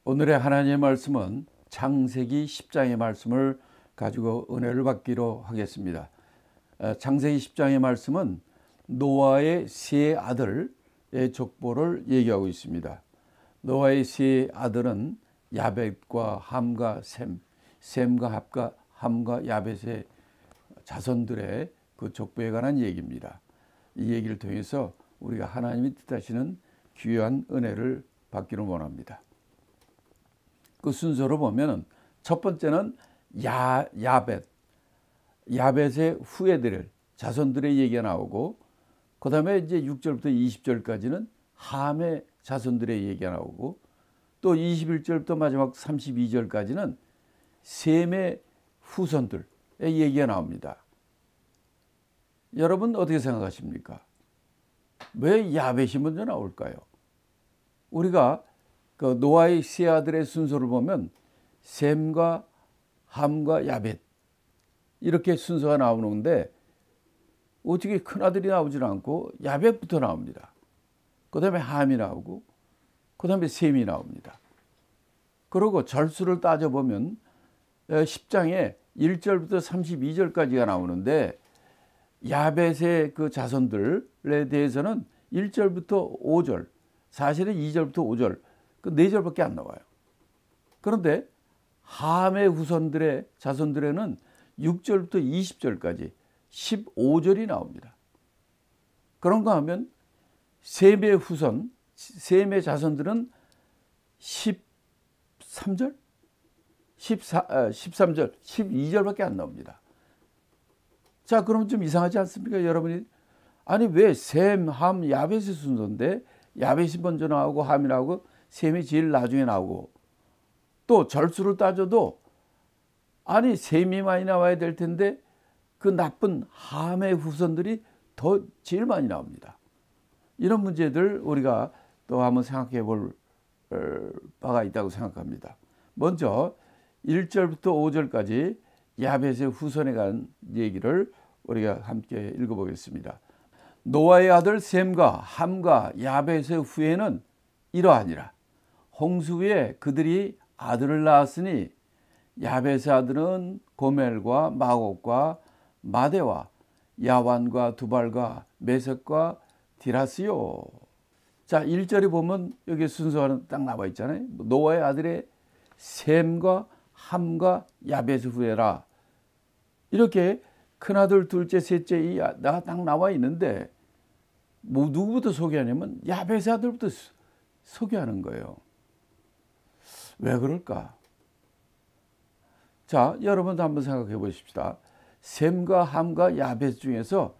오늘의 하나님의 말씀은 창세기 10장의 말씀을 가지고 은혜를 받기로 하겠습니다. 창세기 10장의 말씀은 노아의 세 아들의 족보를 얘기하고 있습니다. 노아의 세 아들은 야벳과 함과 셈과 함과 야벳의 자손들의 그 족보에 관한 얘기입니다. 이 얘기를 통해서 우리가 하나님이 뜻하시는 귀한 은혜를 받기를 원합니다. 그 순서로 보면 첫 번째는 야벳의 후예들, 자손들의 얘기가 나오고, 그 다음에 이제 6절부터 20절까지는 함의 자손들의 얘기가 나오고, 또 21절부터 마지막 32절까지는 셈의 후손들의 얘기가 나옵니다. 여러분 어떻게 생각하십니까? 왜 야벳이 먼저 나올까요? 우리가 그 노아의 세 아들의 순서를 보면 셈과 함과 야벳 이렇게 순서가 나오는데, 어떻게 큰아들이 나오질 않고 야벳부터 나옵니다. 그 다음에 함이 나오고, 그 다음에 셈이 나옵니다. 그리고 절수를 따져보면 10장에 1절부터 32절까지가 나오는데, 야벳의 그 자손들에 대해서는 1절부터 5절, 사실은 2절부터 5절, 그 4절밖에 안 나와요. 그런데 함의 후손들의 자손들에는 6절부터 20절까지 15절이 나옵니다. 그런가 하면 셈의 후손, 셈의 자손들은 13절, 13절, 12절밖에 안 나옵니다. 자, 그럼 좀 이상하지 않습니까? 여러분이 아니 왜 셈, 함, 야벳의 순서인데 야벳이 먼저 나오고 함이 나오고 셈이 제일 나중에 나오고, 또 절수를 따져도 아니 셈이 많이 나와야 될 텐데 그 나쁜 함의 후손들이 더 제일 많이 나옵니다. 이런 문제들 우리가 또 한번 생각해 볼 바가 있다고 생각합니다. 먼저 1절부터 5절까지 야벳의 후손에 관한 얘기를 우리가 함께 읽어보겠습니다. 노아의 아들 셈과 함과 야벳의 후예는 이러하니라. 홍수 후에 그들이 아들을 낳았으니 야벳의 아들은 고멜과 마곡과 마대와 야완과 두발과 메섹과 디라스요. 자, 1절에 보면 여기 순서가 딱 나와 있잖아요. 노아의 아들의 셈과 함과 야벳의 후예라. 이렇게 큰아들, 둘째, 셋째 딱 나와 있는데, 뭐 누구부터 소개하냐면 야벳의 아들부터 소개하는 거예요. 왜 그럴까? 자, 여러분도 한번 생각해 보십시다. 셈과 함과 야벳 중에서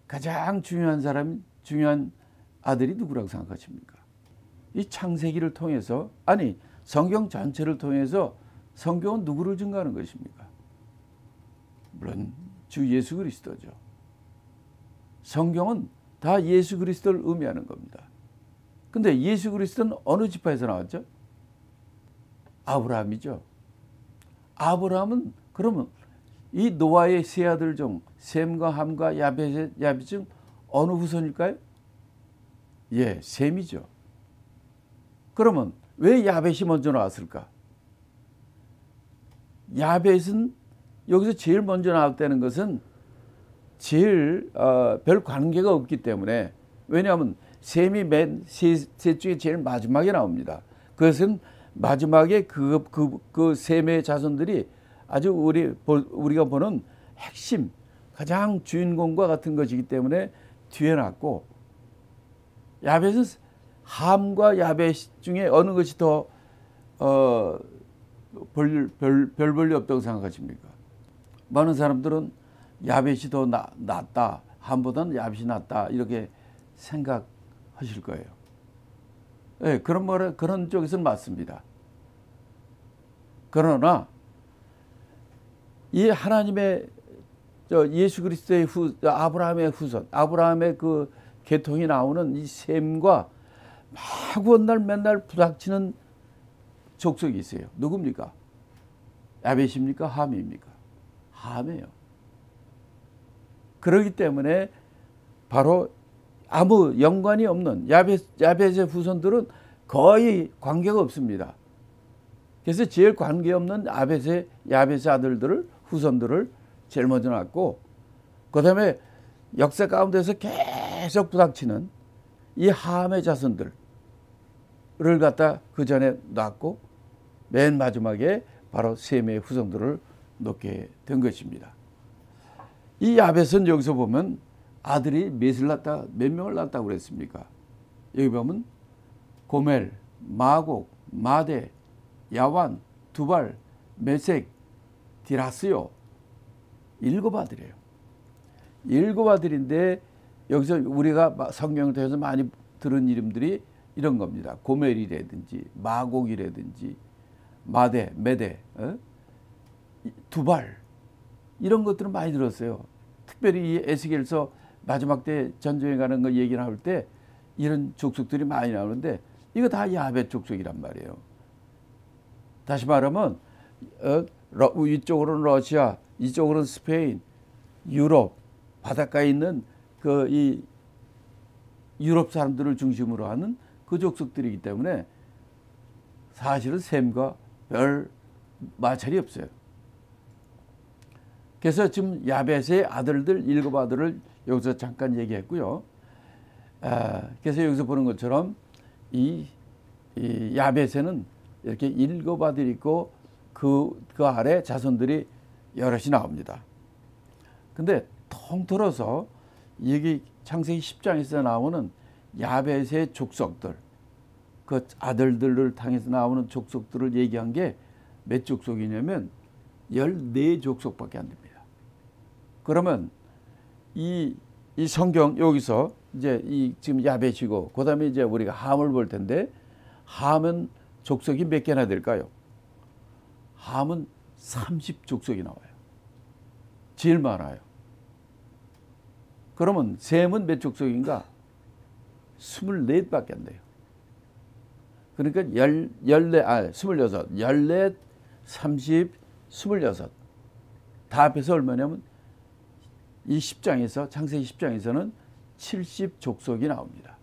가장 중요한 사람, 중요한 아들이 누구라고 생각하십니까? 이 창세기를 통해서, 아니 성경 전체를 통해서 성경은 누구를 증거하는 것입니까? 물론 주 예수 그리스도죠. 성경은 다 예수 그리스도를 의미하는 겁니다. 근데 예수 그리스도는 어느 지파에서 나왔죠? 아브라함이죠. 아브라함은 그러면 이 노아의 세 아들 중 셈과 함과 야벳 중 어느 후손일까요? 예, 셈이죠. 그러면 왜 야벳이 먼저 나왔을까? 야벳은 여기서 제일 먼저 나왔다는 것은 제일 별 관계가 없기 때문에, 왜냐하면 셈이 맨 셋 중에 제일 마지막에 나옵니다. 그것은 마지막에 그 셈의 자손들이 아주 우리가 보는 핵심, 가장 주인공과 같은 것이기 때문에 뒤에 났고, 야벳은 함과 야벳 중에 어느 것이 더 별 볼일 없다고 생각하십니까? 많은 사람들은 야벳이 더 낫다, 함보다는 야벳이 낫다, 이렇게 생각하실 거예요. 네, 그런 쪽에서는 맞습니다. 그러나 이 하나님의 예수 그리스도의 아브라함의 후손, 아브라함의 그 계통이 나오는 이 셈과 마구 맨날 부닥치는 족속이 있어요. 누굽니까? 야벳입니까? 함입니까? 함이에요. 그렇기 때문에 바로 아무 연관이 없는 야벳의 후손들은 거의 관계가 없습니다. 그래서 제일 관계없는 야벳의 아들들을 후손들을 제일 먼저 낳고 그 다음에 역사 가운데서 계속 부닥치는 이 함의 자손들을 갖다 그 전에 낳고 맨 마지막에 바로 셈의 후손들을 놓게 된 것입니다. 이 야벳은 여기서 보면 아들이 몇 명을 낳았다고 그랬습니까? 여기 보면 고멜, 마곡, 마대, 야완, 두발, 메색, 디라스요. 7아들이에요. 7아들인데 여기서 우리가 성경을 통해서 많이 들은 이름들이 이런 겁니다. 고멜이라든지 마곡이라든지 마대, 메대, 두발 이런 것들은 많이 들었어요. 특별히 이 에스겔서 마지막 때 전쟁에 가는 거 얘기 나올 때 이런 족속들이 많이 나오는데 이거 다 야벳 족속이란 말이에요. 다시 말하면 이쪽으로는 러시아, 이쪽으로는 스페인, 유럽 바닷가에 있는 이 유럽 사람들을 중심으로 하는 그 족속들이기 때문에 사실은 셈과 별 마찰이 없어요. 그래서 지금 야벳의 아들들 7아들을 여기서 잠깐 얘기했고요. 그래서 여기서 보는 것처럼 이 야벳에는 이렇게 7아들이 있고 그 아래 자손들이 여럿이 나옵니다. 근데 통틀어서 여기 창세기 10장에서 나오는 야벳의 족속들, 그 아들들을 통해서 나오는 족속들을 얘기한 게 몇 족속이냐면 14족속밖에 안 됩니다. 그러면 이 성경 여기서 이제 지금 야벳이고 그다음에 이제 우리가 함을 볼 텐데 함은 족속이 몇 개나 될까요? 함은 30족속이 나와요. 제일 많아요. 그러면 셈은 몇 족속인가? 24밖에 안 돼요. 그러니까 14, 30, 26 다 합해서 얼마냐면 이 10장에서 창세기 10장에서는 70족속이 나옵니다.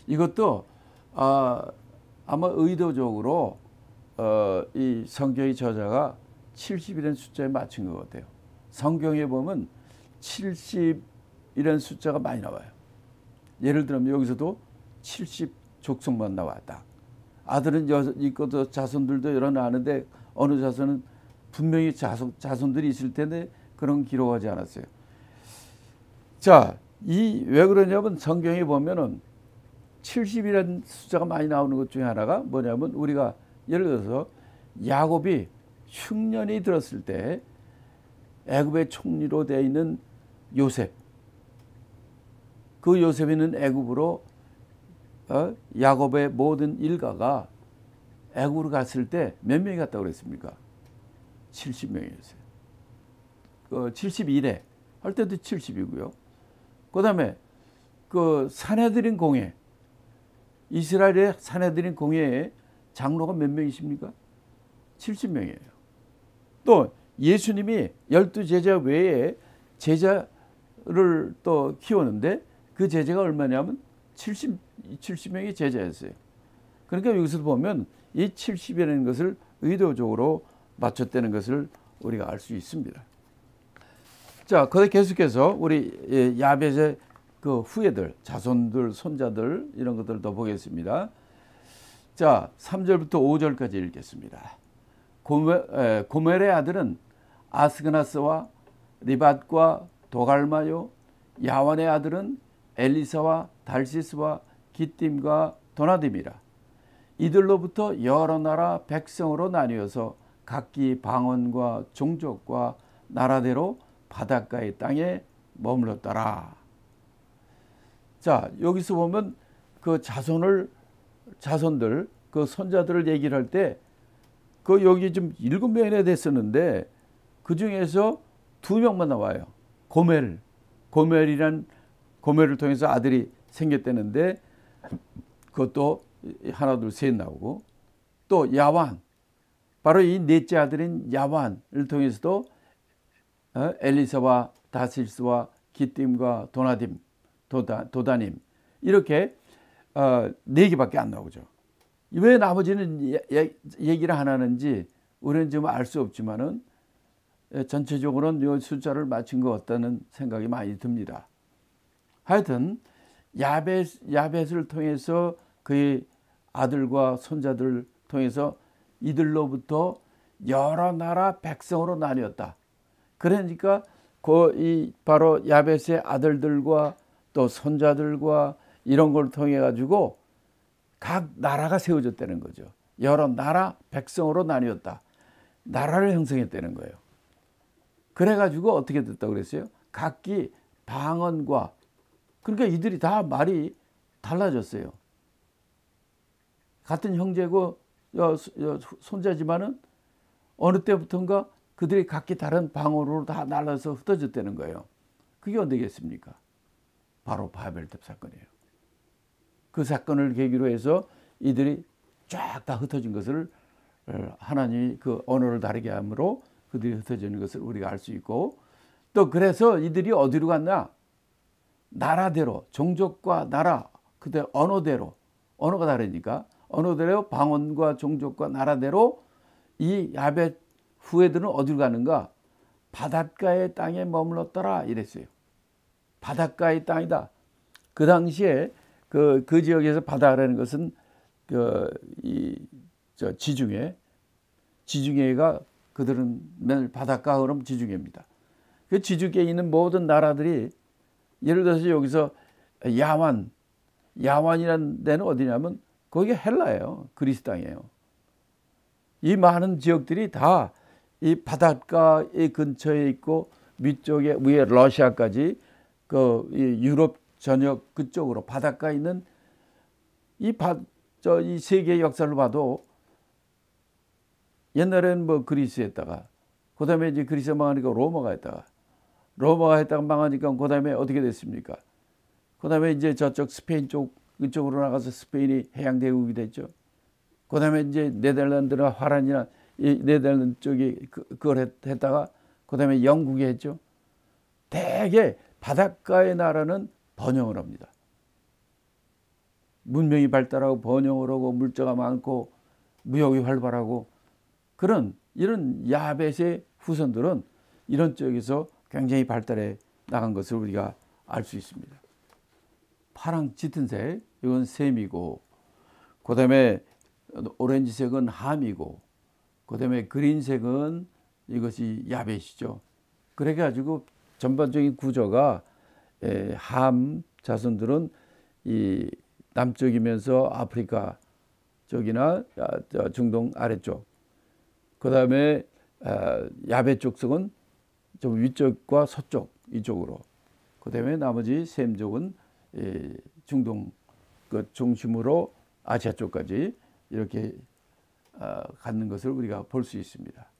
이것도 아마 의도적으로 이 성경의 저자가 70이라는 숫자에 맞춘 것 같아요. 성경에 보면 70이라는 숫자가 많이 나와요. 예를 들면 여기서도 70족속만 나왔다. 아들은 있고도 자손들도 여러 나는데 어느 자손은 분명히 자손들이 있을 텐데 그런 기록하지 않았어요. 자, 왜 그러냐면 성경에 보면은 70이라는 숫자가 많이 나오는 것 중에 하나가 뭐냐면 우리가 예를 들어서 야곱이 흉년이 들었을 때 애굽의 총리로 되어 있는 요셉, 그 요셉이 있는 애굽으로 야곱의 모든 일가가 애굽으로 갔을 때 몇 명이 갔다고 그랬습니까? 70명이었어요. 71회 할 때도 70이고요. 그 다음에 그 사내들인 공회, 이스라엘의 사내들인 공회에 장로가 몇 명이십니까? 70명이에요. 또 예수님이 12제자 외에 제자를 또 키우는데 그 제자가 얼마냐면 70명의 제자였어요. 그러니까 여기서 보면 이 70이라는 것을 의도적으로 맞췄다는 것을 우리가 알 수 있습니다. 자, 거기에 계속해서 우리 야벳의 그 후예들, 자손들, 손자들 이런 것들을 더 보겠습니다. 자, 3절부터 5절까지 읽겠습니다. 고멜의 아들은 아스그나스와 리밧과 도갈마요. 야완의 아들은 엘리사와 달시스와 기띔과 도나딤이라. 이들로부터 여러 나라 백성으로 나뉘어서 각기 방언과 종족과 나라대로 바닷가의 땅에 머물렀더라. 자, 여기서 보면 그 자손들, 그 손자들을 얘기를 할 때 그 여기 좀 7명이나 됐었는데 그 중에서 2명만 나와요. 고멜을 통해서 아들이 생겼다는데 그것도 하나, 둘, 셋 나오고 또 야완, 바로 이 넷째 아들인 야완을 통해서도 엘리사와 다실스와 기띔과 도다님 이렇게 4개밖에 안 나오죠. 왜 나머지는 얘기를 안 하는지 우리는 지금 알 수 없지만은 전체적으로는 이 숫자를 맞춘 것 같다는 생각이 많이 듭니다. 하여튼 야벳을 통해서 그의 아들과 손자들을 통해서 이들로부터 여러 나라 백성으로 나뉘었다. 그러니까 바로 야벳의 아들들과 또 손자들과 이런 걸 통해 가지고 각 나라가 세워졌다는 거죠. 여러 나라 백성으로 나뉘었다. 나라를 형성했다는 거예요. 그래가지고 어떻게 됐다고 그랬어요? 각기 방언과, 그러니까 이들이 다 말이 달라졌어요. 같은 형제고 손자지만은 어느 때부터인가 그들이 각기 다른 방언으로 다 날라서 흩어졌다는 거예요. 그게 어디겠습니까? 바로 바벨탑 사건이에요. 그 사건을 계기로 해서 이들이 쫙 다 흩어진 것을 하나님이 그 언어를 다르게 함으로 그들이 흩어지는 것을 우리가 알 수 있고, 또 그래서 이들이 어디로 갔나? 나라대로, 종족과 나라, 그때 언어대로, 언어가 다르니까 언어대로 방언과 종족과 나라대로 이 야벳 후예들은 어디로 가는가? 바닷가의 땅에 머물렀더라 이랬어요. 바닷가의 땅이다. 그 당시에 그 지역에서 바다라는 것은 지중해가 그들은 맨 바닷가 흐름 지중해입니다. 그 지중해에 있는 모든 나라들이 예를 들어서 여기서 야완이라는 데는 어디냐면 거기가 헬라예요. 그리스 땅이에요. 이 많은 지역들이 다 이 바닷가의 근처에 있고 위쪽에 위에 러시아까지 이 유럽 전역 그쪽으로 바닷가에 있는 이 세계의 역사를 봐도 옛날에는 뭐 그리스였다가 그다음에 이제 그리스 망하니까 로마가 했다가 망하니까 그다음에 어떻게 됐습니까? 그다음에 이제 저쪽 스페인 이쪽으로 나가서 스페인이 해양 대국이 됐죠. 그다음에 이제 네덜란드나 화란이나 이 네덜란드 쪽이 그걸 했다가 그다음에 영국이 했죠. 대개 바닷가의 나라는 번영을 합니다. 문명이 발달하고 번영을 하고 물자가 많고 무역이 활발하고 이런 야벳의 후손들은 이런 쪽에서 굉장히 발달해 나간 것을 우리가 알 수 있습니다. 파랑 짙은색 이건 셈이고, 그 다음에 오렌지색은 함이고, 그 다음에 그린색은 이것이 야벳이죠. 그래가지고 전반적인 구조가 함 자손들은 이 남쪽이면서 아프리카 쪽이나 중동 아래쪽, 그 다음에 야벳 족속은 좀 위쪽과 서쪽 이쪽으로, 그 다음에 나머지 셈족은 중동 그 중심으로 아시아 쪽까지 이렇게 갖는 것을 우리가 볼 수 있습니다.